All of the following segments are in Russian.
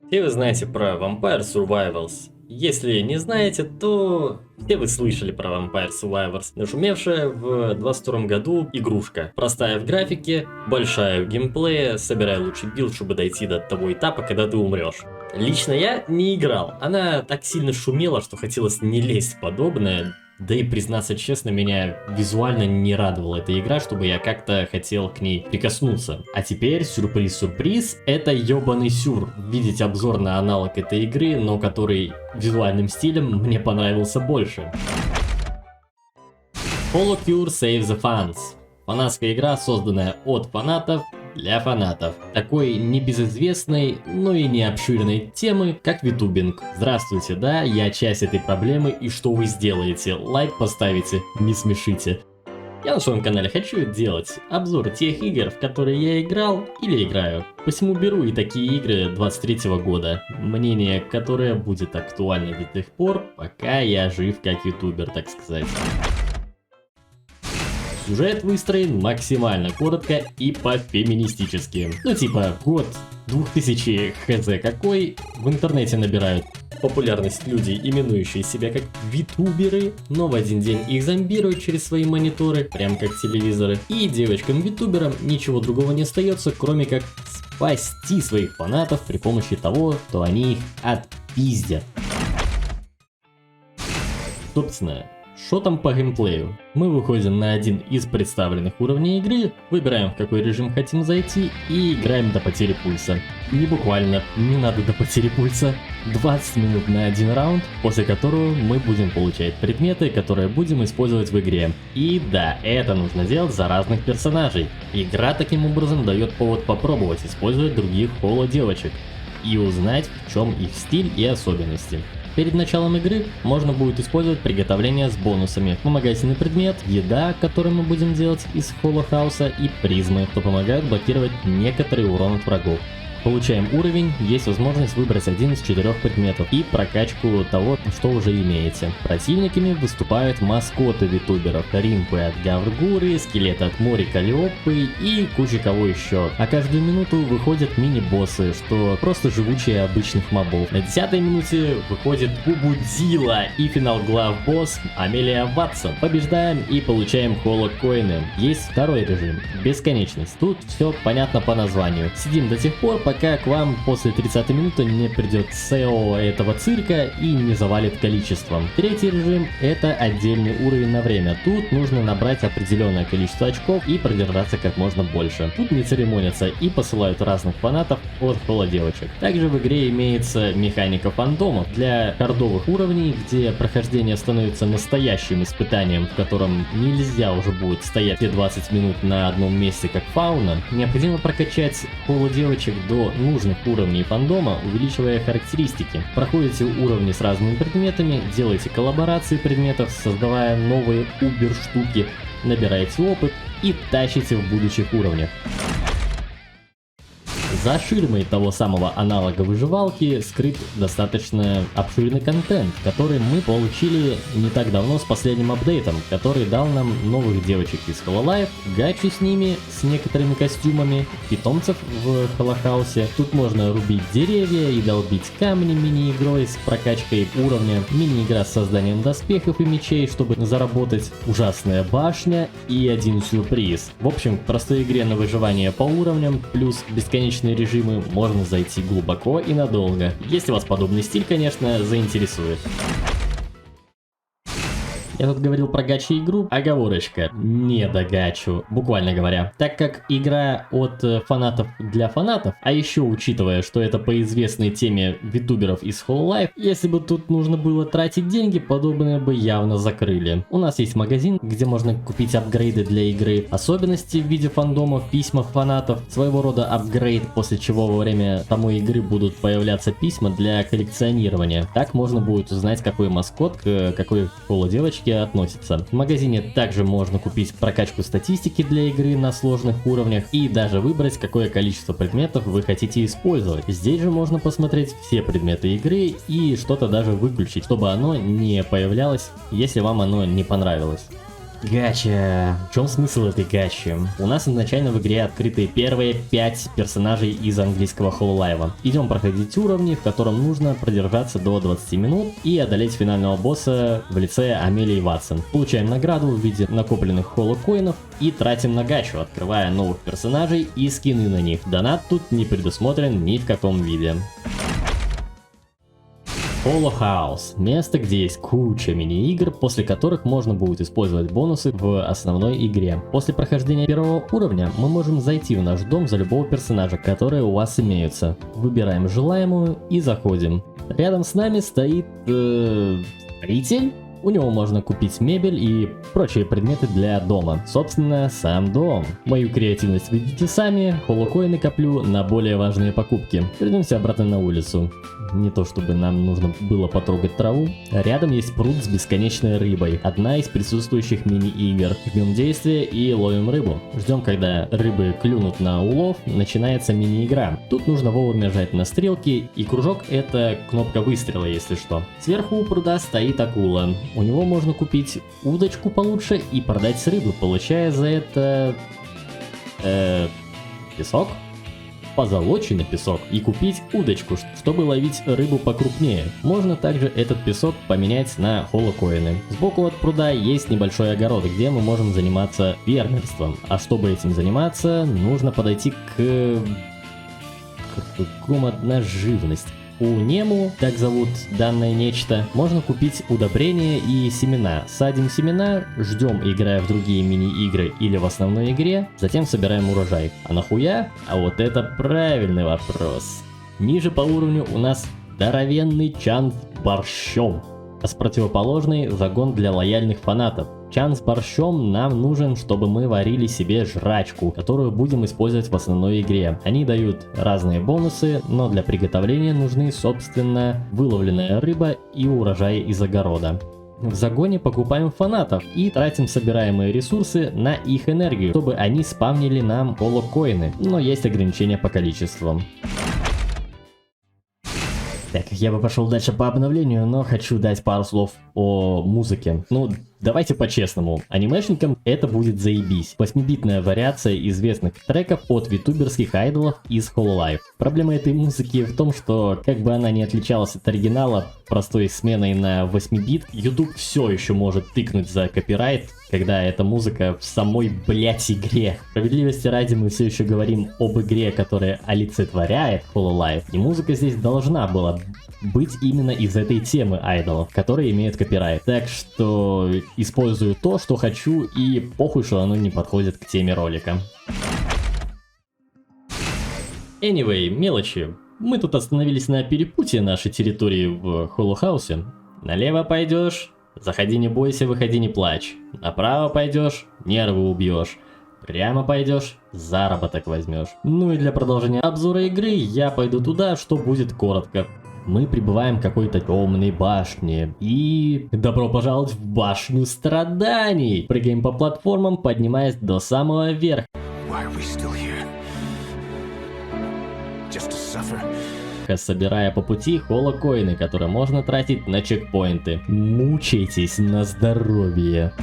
Все вы знаете про Vampire Survivors. Если не знаете, то все вы слышали про Vampire Survivors. Нашумевшая в 22 году игрушка. Простая в графике, большая в геймплее, собирай лучший билд, чтобы дойти до того этапа, когда ты умрешь. Лично я не играл. Она так сильно шумела, что хотелось не лезть в подобное. Да и, признаться честно, меня визуально не радовала эта игра, чтобы я как-то хотел к ней прикоснуться. А теперь, сюрприз-сюрприз, это ёбаный сюр. Видеть обзор на аналог этой игры, но который визуальным стилем мне понравился больше. HoloCure Save the Fans. Фанатская игра, созданная от фанатов для фанатов. Такой небезызвестной, но и не обширенной темы, как витубинг. Здравствуйте, да, я часть этой проблемы, и что вы сделаете? Лайк поставите, не смешите. Я на своем канале хочу делать обзор тех игр, в которые я играл или играю. Посему беру и такие игры 23 года. Мнение, которое будет актуально до тех пор, пока я жив как ютубер, так сказать. Сюжет выстроен максимально коротко и по-феминистически. Ну типа, год 2000 хз какой, в интернете набирают популярность люди, именующие себя как витуберы, но в один день их зомбируют через свои мониторы, прям как телевизоры. И девочкам-витуберам ничего другого не остается, кроме как спасти своих фанатов при помощи того, что они их отпиздят. Собственно, что там по геймплею? Мы выходим на один из представленных уровней игры, выбираем в какой режим хотим зайти и играем до потери пульса. Не буквально, не надо до потери пульса. 20 минут на один раунд, после которого мы будем получать предметы, которые будем использовать в игре. И да, это нужно делать за разных персонажей. Игра таким образом дает повод попробовать использовать других холо-девочек и узнать, в чем их стиль и особенности. Перед началом игры можно будет использовать приготовление с бонусами, вспомогательный предмет, еда, который мы будем делать из холохауса, и призмы, что помогают блокировать некоторый урон от врагов. Получаем уровень, есть возможность выбрать один из 4 предметов и прокачку того, что уже имеете. Противниками выступают маскоты витуберов, римпы от Гавргуры, скелеты от Мори Калиопы и куча кого еще. А каждую минуту выходят мини-боссы, что просто живучие обычных мобов. На 10-й минуте выходит Бубудзила и финал глав-босс Амелия Ватсон. Побеждаем и получаем холокоины. Есть второй режим, бесконечность. Тут все понятно по названию. Сидим до тех пор, пока к вам после 30 минуты не придет SEO этого цирка и не завалит количеством. Третий режим — это отдельный уровень на время. Тут нужно набрать определенное количество очков и продержаться как можно больше. Тут не церемонятся и посылают разных фанатов от холодевочек. Также в игре имеется механика фандомов для хардовых уровней, где прохождение становится настоящим испытанием, в котором нельзя уже будет стоять все 20 минут на одном месте как фауна. Необходимо прокачать холодевочек до нужных уровней фандома, увеличивая характеристики. Проходите уровни с разными предметами, делайте коллаборации предметов, создавая новые убер-штуки, набираете опыт и тащите в будущих уровнях. За ширмой того самого аналога выживалки скрыт достаточно обширный контент, который мы получили не так давно с последним апдейтом, который дал нам новых девочек из Hololive, гачи с ними, с некоторыми костюмами, питомцев в Холохаусе. Тут можно рубить деревья и долбить камни мини-игрой с прокачкой уровня, мини-игра с созданием доспехов и мечей, чтобы заработать, ужасная башня и один сюрприз. В общем, к простой игре на выживание по уровням плюс бесконечные режимы можно зайти глубоко и надолго, если вас подобный стиль, конечно, заинтересует. Я тут говорил про гачи игру, оговорочка, не до гачу, буквально говоря. Так как игра от фанатов для фанатов, а еще учитывая, что это по известной теме витуберов из Hololive, если бы тут нужно было тратить деньги, подобное бы явно закрыли. У нас есть магазин, где можно купить апгрейды для игры, особенности в виде фандомов, письма фанатов, своего рода апгрейд, после чего во время самой игры будут появляться письма для коллекционирования. Так можно будет узнать, какой маскот к какой холодевочке относится. В магазине также можно купить прокачку статистики для игры на сложных уровнях и даже выбрать, какое количество предметов вы хотите использовать. Здесь же можно посмотреть все предметы игры и что-то даже выключить, чтобы оно не появлялось, если вам оно не понравилось. Гача. В чем смысл этой гачи? У нас изначально в игре открыты первые 5 персонажей из английского Hololive. Идем проходить уровни, в котором нужно продержаться до 20 минут и одолеть финального босса в лице Амелии Ватсон. Получаем награду в виде накопленных холокоинов и тратим на гачу, открывая новых персонажей и скины на них. Донат тут не предусмотрен ни в каком виде. Holo House. Место, где есть куча мини-игр, после которых можно будет использовать бонусы в основной игре. После прохождения первого уровня мы можем зайти в наш дом за любого персонажа, которые у вас имеются. Выбираем желаемую и заходим. Рядом с нами стоит строитель. У него можно купить мебель и прочие предметы для дома. Собственно, сам дом. Мою креативность видите сами, холокоины коплю на более важные покупки. Вернемся обратно на улицу. Не то чтобы нам нужно было потрогать траву. Рядом есть пруд с бесконечной рыбой. Одна из присутствующих мини-игр. Жмем действие и ловим рыбу. Ждем, когда рыбы клюнут на улов, начинается мини-игра. Тут нужно вовремя жать на стрелки, и кружок — это кнопка выстрела, если что. Сверху у пруда стоит акула. У него можно купить удочку получше и продать с рыбы, получая за это песок, позолоченный песок, и купить удочку, чтобы ловить рыбу покрупнее. Можно также этот песок поменять на холокоины. Сбоку от пруда есть небольшой огород, где мы можем заниматься фермерством. А чтобы этим заниматься, нужно подойти к кругом одна живность. У Нему, так зовут данное нечто, можно купить удобрения и семена. Садим семена, ждем, играя в другие мини-игры или в основной игре, затем собираем урожай. А нахуя? А вот это правильный вопрос. Ниже по уровню у нас здоровенный чан с борщом. А с противоположной загон для лояльных фанатов. Чан с борщом нам нужен, чтобы мы варили себе жрачку, которую будем использовать в основной игре. Они дают разные бонусы, но для приготовления нужны, собственно, выловленная рыба и урожай из огорода. В загоне покупаем фанатов и тратим собираемые ресурсы на их энергию, чтобы они спавнили нам холокоины, но есть ограничения по количеству. Так, я бы пошел дальше по обновлению, но хочу дать пару слов о музыке. Ну, давайте по-честному, анимешникам это будет заебись. 8-битная вариация известных треков от витуберских айдолов из Hololive. Проблема этой музыки в том, что, как бы она ни отличалась от оригинала простой сменой на 8-бит, YouTube все еще может тыкнуть за копирайт, когда эта музыка в самой, блять, игре. Справедливости ради, мы все еще говорим об игре, которая олицетворяет Hololive, и музыка здесь должна была быть именно из этой темы айдолов, которые имеют копирайт. Так что использую то, что хочу, и похуй, что оно не подходит к теме ролика. Anyway, мелочи. Мы тут остановились на перепутье нашей территории в Холохаусе. Налево пойдешь, заходи не бойся, выходи не плачь. Направо пойдешь, нервы убьешь. Прямо пойдешь, заработок возьмешь. Ну и для продолжения обзора игры я пойду туда, что будет коротко. Мы прибываем в какой-то темной башне. И добро пожаловать в башню страданий. Прыгаем по платформам, поднимаясь до самого верха. Собирая по пути холокоины, которые можно тратить на чекпоинты. Мучайтесь на здоровье.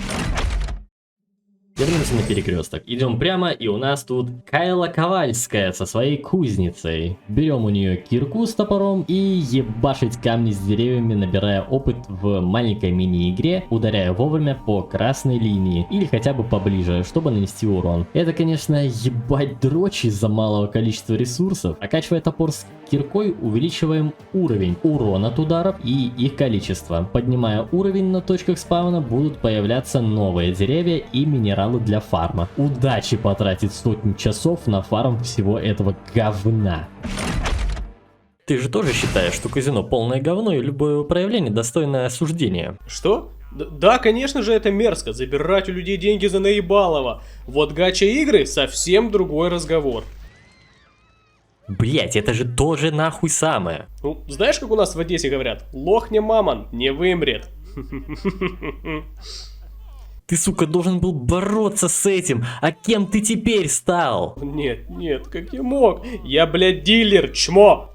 Вернемся на перекресток. Идем прямо, и у нас тут Кайла Ковальская со своей кузницей. Берем у нее кирку с топором и ебашить камни с деревьями, набирая опыт в маленькой мини-игре, ударяя вовремя по красной линии или хотя бы поближе, чтобы нанести урон. Это, конечно, ебать дрочь из-за малого количества ресурсов. Окачивая топор с киркой, увеличиваем уровень урона от ударов и их количество. Поднимая уровень на точках спауна, будут появляться новые деревья и минералы для фарма. Удачи потратить сотни часов на фарм всего этого говна. Ты же тоже считаешь, что казино полное говно и любое проявление достойное осуждения? Что? Да, конечно же, это мерзко, забирать у людей деньги за наебалово. Вот гача-игры совсем другой разговор. Блять, это же тоже нахуй самое. Ну, знаешь, как у нас в Одессе говорят? Лох не мамон, не вымрет. Ты, сука, должен был бороться с этим, а кем ты теперь стал? Нет, как я мог? Я, блядь, дилер, чмо!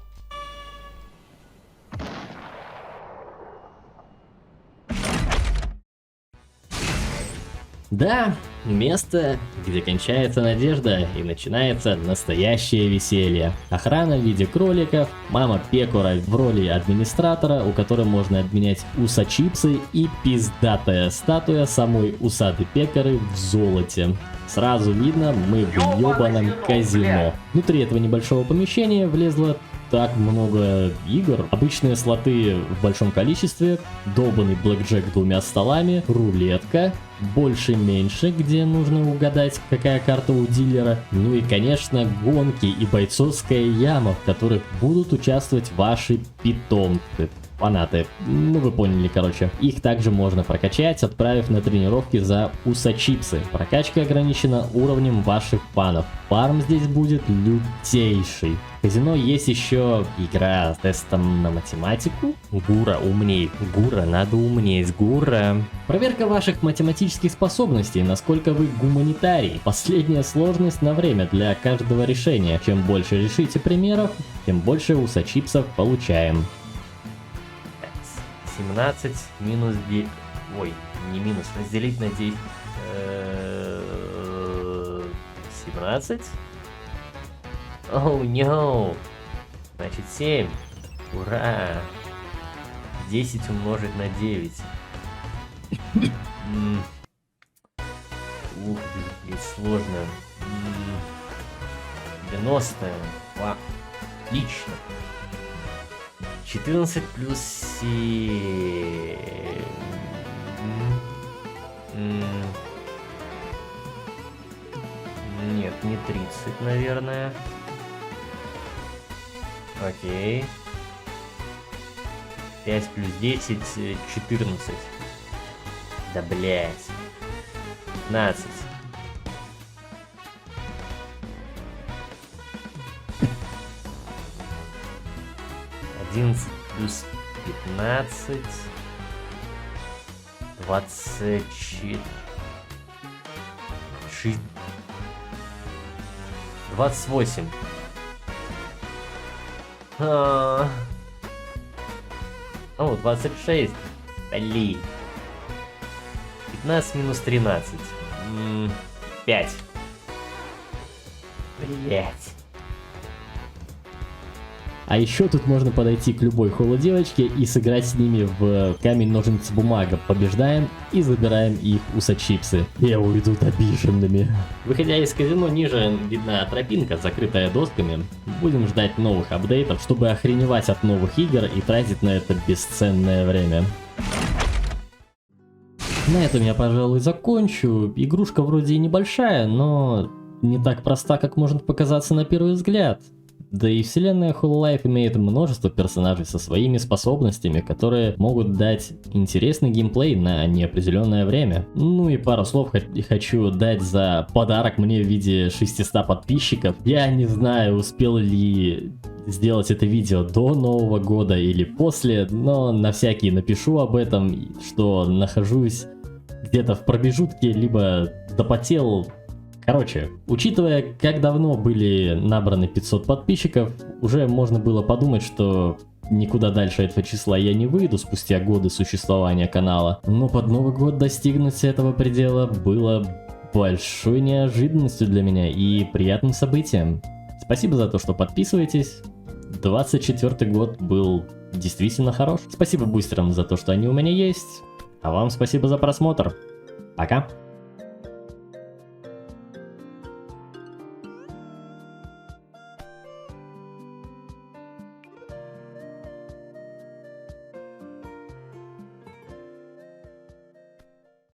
Да, место, где кончается надежда и начинается настоящее веселье. Охрана в виде кроликов, мама Пекура в роли администратора, у которой можно обменять уса-чипсы, и пиздатая статуя самой усатой Пекоры в золоте. Сразу видно, мы в ёбаном казино. Внутри этого небольшого помещения влезло так много игр. Обычные слоты в большом количестве, долбанный блэкджек двумя столами, рулетка, больше-меньше, где нужно угадать, какая карта у дилера. Ну и, конечно, гонки и бойцовская яма, в которых будут участвовать ваши питомцы. Фанаты. Ну вы поняли, короче. Их также можно прокачать, отправив на тренировки за уса-чипсы. Прокачка ограничена уровнем ваших фанов. Фарм здесь будет лютейший. В казино есть еще игра с тестом на математику. Гура, умней. Гура, надо умнеть. Гура. Проверка ваших математических способностей, насколько вы гуманитарий. Последняя сложность на время для каждого решения. Чем больше решите примеров, тем больше уса-чипсов получаем. 17 минус 9... Ой, не минус, разделить на 10... 17? Оу, no. Значит 7. Ура! 10 умножить на 9. Ух, здесь сложно. 90. Вау. Отлично. 14 плюс 7... Нет, не 30, наверное. Окей. 5 плюс 10, 14. Да блять. 15. Плюс 15, 24, 28. О, 26. Блин. 15 минус 13. 5. Блять. А еще тут можно подойти к любой холодевочке и сыграть с ними в камень-ножницы-бумага. Побеждаем и забираем их уса-чипсы. И уйдут обиженными. Выходя из казино, ниже видна тропинка, закрытая досками. Будем ждать новых апдейтов, чтобы охреневать от новых игр и тратить на это бесценное время. На этом я, пожалуй, закончу. Игрушка вроде и небольшая, но не так проста, как может показаться на первый взгляд. Да и вселенная Hololive имеет множество персонажей со своими способностями, которые могут дать интересный геймплей на неопределенное время. Ну и пару слов хочу дать за подарок мне в виде 600 подписчиков. Я не знаю, успел ли сделать это видео до Нового года или после, но на всякий напишу об этом, что нахожусь где-то в промежутке, либо допотел. Короче, учитывая, как давно были набраны 500 подписчиков, уже можно было подумать, что никуда дальше этого числа я не выйду спустя годы существования канала. Но под Новый год достигнуть этого предела было большой неожиданностью для меня и приятным событием. Спасибо за то, что подписываетесь. 24 год был действительно хорош. Спасибо бустерам за то, что они у меня есть. А вам спасибо за просмотр. Пока.